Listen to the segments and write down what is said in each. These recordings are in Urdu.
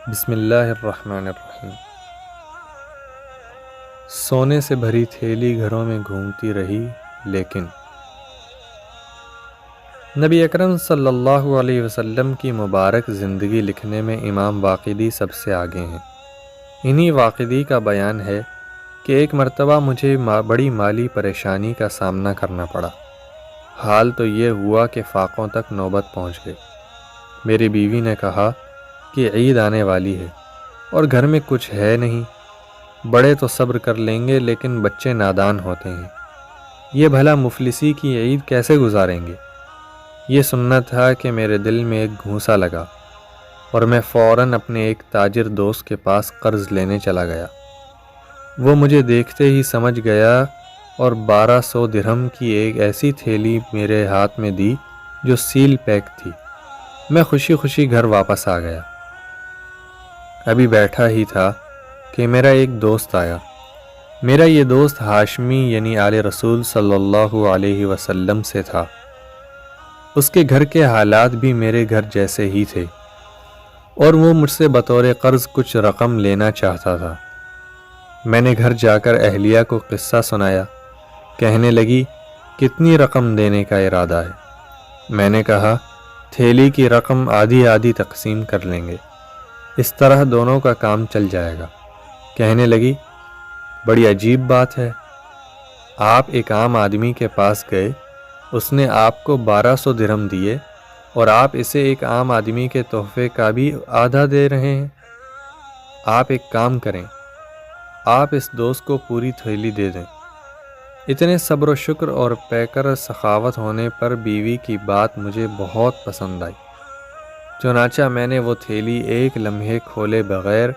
بسم اللہ الرحمن الرحیم۔ سونے سے بھری تھیلی گھروں میں گھومتی رہی، لیکن نبی اکرم صلی اللہ علیہ وسلم کی مبارک زندگی لکھنے میں امام واقدی سب سے آگے ہیں۔ انہی واقدی کا بیان ہے کہ ایک مرتبہ مجھے بڑی مالی پریشانی کا سامنا کرنا پڑا۔ حال تو یہ ہوا کہ فاقوں تک نوبت پہنچ گئی۔ میری بیوی نے کہا کہ عید آنے والی ہے اور گھر میں کچھ ہے نہیں، بڑے تو صبر کر لیں گے لیکن بچے نادان ہوتے ہیں، یہ بھلا مفلسی کی عید کیسے گزاریں گے؟ یہ سننا تھا کہ میرے دل میں ایک گھونسا لگا اور میں فوراً اپنے ایک تاجر دوست کے پاس قرض لینے چلا گیا۔ وہ مجھے دیکھتے ہی سمجھ گیا اور 1200 درہم کی ایک ایسی تھیلی میرے ہاتھ میں دی جو سیل پیک تھی۔ میں خوشی خوشی گھر واپس آ گیا۔ ابھی بیٹھا ہی تھا کہ میرا ایک دوست آیا۔ میرا یہ دوست ہاشمی یعنی آل رسول صلی اللہ علیہ وسلم سے تھا۔ اس کے گھر کے حالات بھی میرے گھر جیسے ہی تھے اور وہ مجھ سے بطور قرض کچھ رقم لینا چاہتا تھا۔ میں نے گھر جا کر اہلیہ کو قصہ سنایا۔ کہنے لگی، کتنی رقم دینے کا ارادہ ہے؟ میں نے کہا، تھیلی کی رقم آدھی آدھی تقسیم کر لیں گے، اس طرح دونوں کا کام چل جائے گا۔ کہنے لگی، بڑی عجیب بات ہے، آپ ایک عام آدمی کے پاس گئے، اس نے آپ کو 1200 درہم دیے اور آپ اسے ایک عام آدمی کے تحفے کا بھی آدھا دے رہے ہیں۔ آپ ایک کام کریں، آپ اس دوست کو پوری تھیلی دے دیں۔ اتنے صبر و شکر اور پیکر سخاوت ہونے پر بیوی کی بات مجھے بہت پسند آئی۔ چنانچہ میں نے وہ تھیلی ایک لمحے کھولے بغیر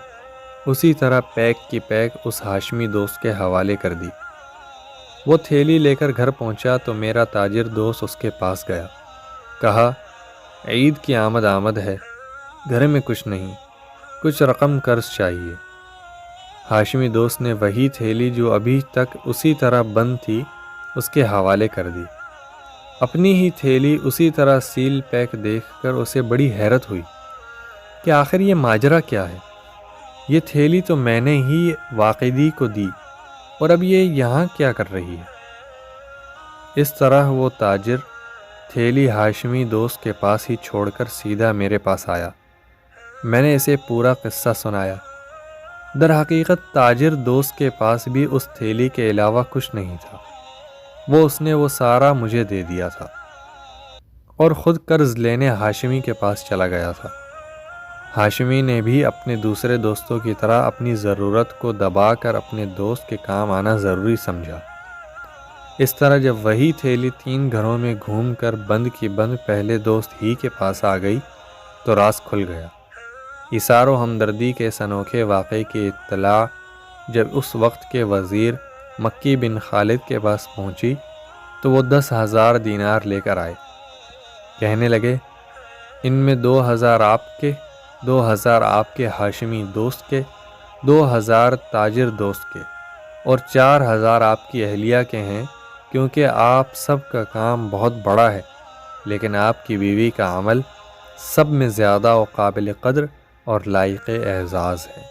اسی طرح پیک کی پیک اس ہاشمی دوست کے حوالے کر دی۔ وہ تھیلی لے کر گھر پہنچا تو میرا تاجر دوست اس کے پاس گیا۔ کہا، عید کی آمد ہے، گھر میں کچھ نہیں، کچھ رقم قرض چاہیے۔ ہاشمی دوست نے وہی تھیلی جو ابھی تک اسی طرح بند تھی اس کے حوالے کر دی۔ اپنی ہی تھیلی اسی طرح سیل پیک دیکھ کر اسے بڑی حیرت ہوئی کہ آخر یہ ماجرا کیا ہے؟ یہ تھیلی تو میں نے ہی واقدی کو دی اور اب یہ یہاں کیا کر رہی ہے؟ اس طرح وہ تاجر تھیلی ہاشمی دوست کے پاس ہی چھوڑ کر سیدھا میرے پاس آیا۔ میں نے اسے پورا قصہ سنایا۔ در حقیقت تاجر دوست کے پاس بھی اس تھیلی کے علاوہ کچھ نہیں تھا۔ اس نے وہ سارا مجھے دے دیا تھا اور خود قرض لینے ہاشمی کے پاس چلا گیا تھا۔ ہاشمی نے بھی اپنے دوسرے دوستوں کی طرح اپنی ضرورت کو دبا کر اپنے دوست کے کام آنا ضروری سمجھا۔ اس طرح جب وہی تھیلی 3 گھروں میں گھوم کر بند کی بند پہلے دوست ہی کے پاس آ گئی تو راز کھل گیا۔ ایثار و ہمدردی کے اس انوکھے واقعے کی اطلاع جب اس وقت کے وزیر مکی بن خالد کے پاس پہنچی تو وہ 10,000 دینار لے کر آئے۔ کہنے لگے، ان میں 2,000 آپ کے، 2,000 آپ کے ہاشمی دوست کے، 2,000 تاجر دوست کے اور 4,000 آپ کی اہلیہ کے ہیں، کیونکہ آپ سب کا کام بہت بڑا ہے، لیکن آپ کی بیوی کا عمل سب میں زیادہ و قابل قدر اور لائق اعزاز ہے۔